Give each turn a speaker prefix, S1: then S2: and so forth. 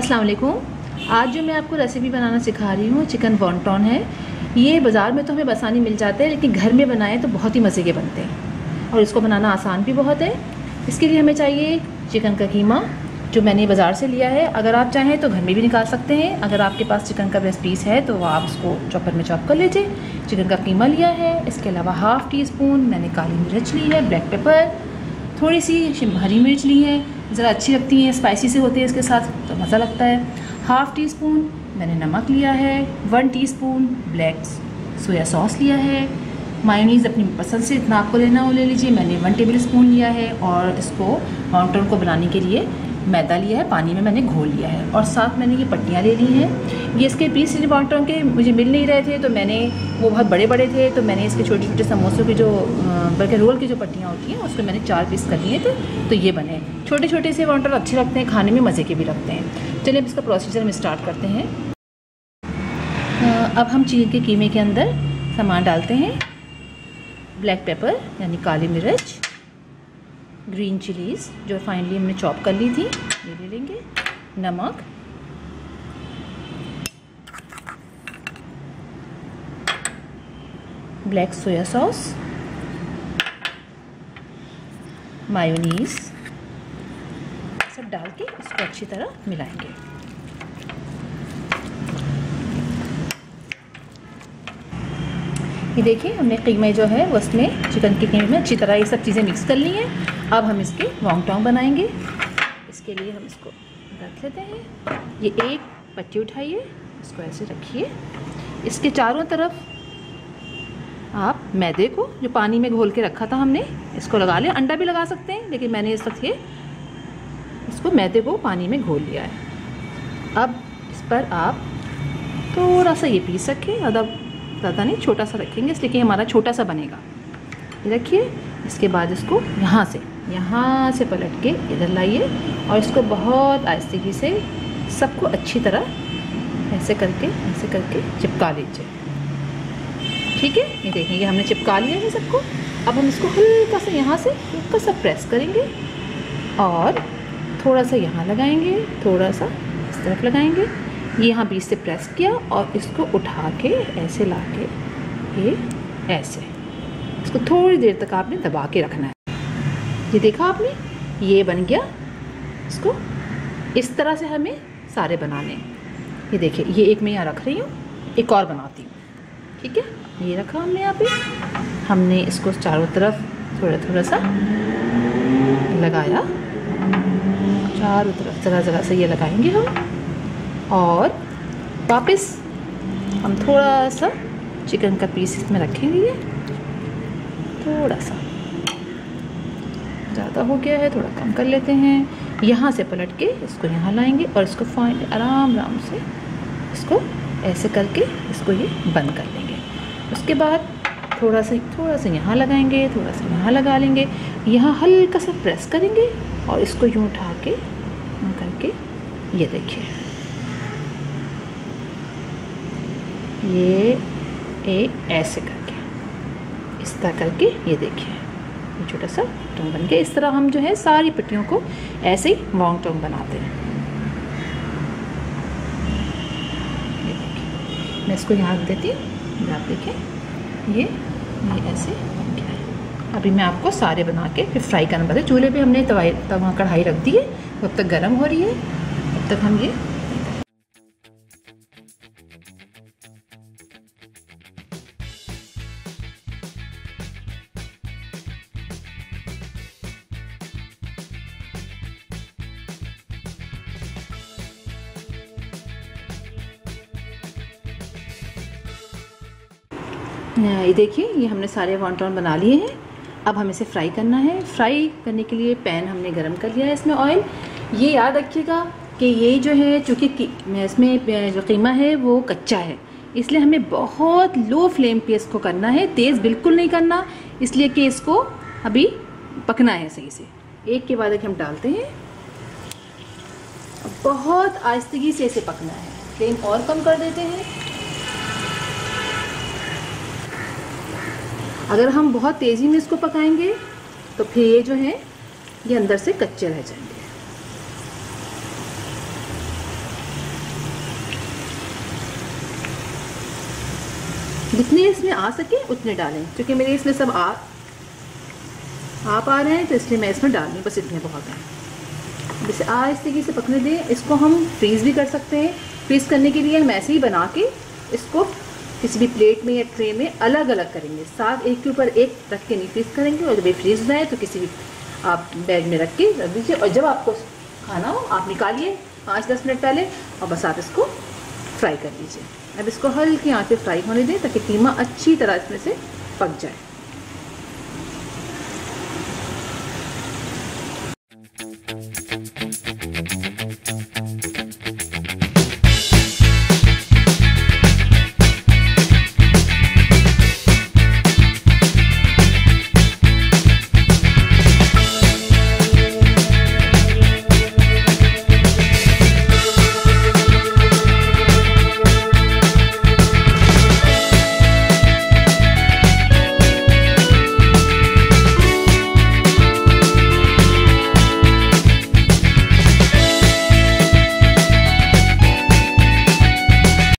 S1: अस्सलाम वालेकुम। आज जो मैं आपको रेसिपी बनाना सिखा रही हूँ चिकन वॉन्टॉन है। ये बाज़ार में तो हमें आसानी मिल जाते हैं, लेकिन घर में बनाएं तो बहुत ही मज़े के बनते हैं और इसको बनाना आसान भी बहुत है। इसके लिए हमें चाहिए चिकन का कीमा, जो मैंने बाज़ार से लिया है। अगर आप चाहें तो घर में भी निकाल सकते हैं। अगर आपके पास चिकन का ब्रेस्ट पीस है तो आप उसको चॉपर में चॉप कर लीजिए। चिकन का कीमा लिया है। इसके अलावा हाफ़ टी स्पून मैंने काली मिर्च ली है, ब्लैक पेपर, थोड़ी सी हरी मिर्च ली है, ज़रा अच्छी लगती हैं, स्पाइसी से होती है, इसके साथ तो मज़ा लगता है। हाफ़ टी स्पून मैंने नमक लिया है, 1 टीस्पून ब्लैक सोया सॉस लिया है। मायोनीज़ अपनी पसंद से इतना आपको लेना हो ले लीजिए। मैंने 1 टेबल स्पून लिया है और इसको वॉन्टॉन को बनाने के लिए मैदा लिया है, पानी में मैंने घोल लिया है। और साथ मैंने ये पट्टियाँ ले ली हैं। ये इसके पीस वॉन्टॉन के मुझे मिल नहीं रहे थे, तो मैंने वो बहुत बड़े बड़े थे तो मैंने इसके छोटे छोटे समोसों की जो बल्कि रोल की जो पट्टियाँ होती हैं उसको मैंने 4 पीस कर लिए थे, तो ये बने। छोटे छोटे से वॉन्टॉन अच्छे लगते हैं, खाने में मज़े के भी लगते हैं। चलिए अब इसका प्रोसीजर हम स्टार्ट करते हैं। अब हम चिकन के कीमे के अंदर सामान डालते हैं। ब्लैक पेपर यानी काली मिर्च, ग्रीन चिलीज़ जो फाइनली हमने चॉप कर ली थी ये ले लेंगे, नमक, ब्लैक सोया सॉस, मायोनीज़, सब डाल के इसको अच्छी तरह मिलाएंगे। ये देखिए हमने कीमे जो है वो उसमें चिकन के कीमे में अच्छी तरह ये सब चीज़ें मिक्स कर ली हैं। अब हम इसके वॉन्टॉन बनाएंगे। इसके लिए हम इसको रख लेते हैं। ये एक पट्टी उठाइए, इसको ऐसे रखिए। इसके चारों तरफ आप मैदे को जो पानी में घोल के रखा था हमने, इसको लगा लें। अंडा भी लगा सकते हैं, लेकिन मैंने इस वक्त इसको मैदे को पानी में घोल लिया है। अब इस पर आप थोड़ा सा ये पीस रखें, ज़्यादा नहीं, छोटा सा रखेंगे इसलिए कि हमारा छोटा सा बनेगा। ये रखिए। इसके बाद इसको यहाँ से पलट के इधर लाइए और इसको बहुत आहिस्ते से सबको अच्छी तरह ऐसे करके चिपका लीजिए। ठीक है, ये देखिए हमने चिपका लिया है सबको। अब हम इसको हल्का सा यहाँ से हल्का सा प्रेस करेंगे और थोड़ा सा यहाँ लगाएंगे, थोड़ा सा इस तरफ लगाएंगे। ये यहाँ बीच से प्रेस किया और इसको उठा के ऐसे ला के ये ऐसे इसको थोड़ी देर तक आपने दबा के रखना है। ये देखा आपने, ये बन गया। इसको इस तरह से हमें सारे बनाने हैं। ये देखिए, ये एक मैं यहाँ रख रही हूँ, एक और बनाती हूँ। ठीक है, ये रखा हमने यहाँ पे। हमने इसको चारों तरफ थोड़ा सा लगाया, चारों तरफ ज़रा सा ये लगाएंगे हम। और वापस हम थोड़ा सा चिकन का पीस इसमें रखेंगे। थोड़ा सा ज़्यादा हो गया है, थोड़ा कम कर लेते हैं। यहाँ से पलट के इसको यहाँ लाएंगे और इसको आराम से इसको ऐसे करके इसको ये बंद कर लेंगे। उसके बाद थोड़ा सा यहाँ लगाएंगे, थोड़ा सा यहाँ लगा लेंगे। यहाँ हल्का सा प्रेस करेंगे और इसको यूँ उठा के करके ये देखिए, ये ऐसे करके इस तरह करके ये देखिए ये छोटा सा टोंग बन गया। इस तरह हम जो है सारी पट्टियों को ऐसे ही वॉन्टॉन बनाते हैं। ये देखिए, मैं इसको यहाँ रख देती हूँ। आप देखें ये ऐसे बन गया है। अभी मैं आपको सारे बना के फिर फ्राई करना बताऊँ। चूल्हे पे हमने तवा कढ़ाई रख दी है, तब तक गर्म हो रही है। तब तक हम ये ये देखिए, ये हमने सारे वॉन्टॉन बना लिए हैं। अब हमें इसे फ्राई करना है। फ्राई करने के लिए पैन हमने गरम कर लिया है, इसमें ऑयल। ये याद रखिएगा कि ये जो है चूँकि इसमें जो कीमा है वो कच्चा है, इसलिए हमें बहुत लो फ्लेम पे इसको करना है, तेज़ बिल्कुल नहीं करना, इसलिए कि इसको अभी पकना है सही से। एक के बाद एक हम डालते हैं, बहुत आहिस्तगी से इसे पकना है। फ्लेम और कम कर देते हैं। अगर हम बहुत तेज़ी में इसको पकाएंगे तो फिर ये जो है ये अंदर से कच्चे रह जाएंगे। जितने इसमें आ सके उतने डालें, क्योंकि मेरे इसमें सब आप आ रहे हैं तो इसलिए मैं इसमें डाल रही हूँ, बस इतने बहुत हैं। जैसे इस तरीके से पकने दें। इसको हम फ्रीज़ भी कर सकते हैं। फ्रीज़ करने के लिए हम ऐसे ही बना के इसको किसी भी प्लेट में या ट्रे में अलग अलग करेंगे, साथ एक के ऊपर एक रख के नहीं फ्रीज़ करेंगे। और जब ये फ्रीज़ हो जाए तो किसी भी आप बैग में रख के रख दीजिए, और जब आपको खाना हो आप निकालिए 5-10 मिनट पहले और बस आप इसको फ्राई कर लीजिए। अब इसको हल्की आंच पे फ्राई होने दें ताकि कीमा अच्छी तरह इसमें से पक जाए।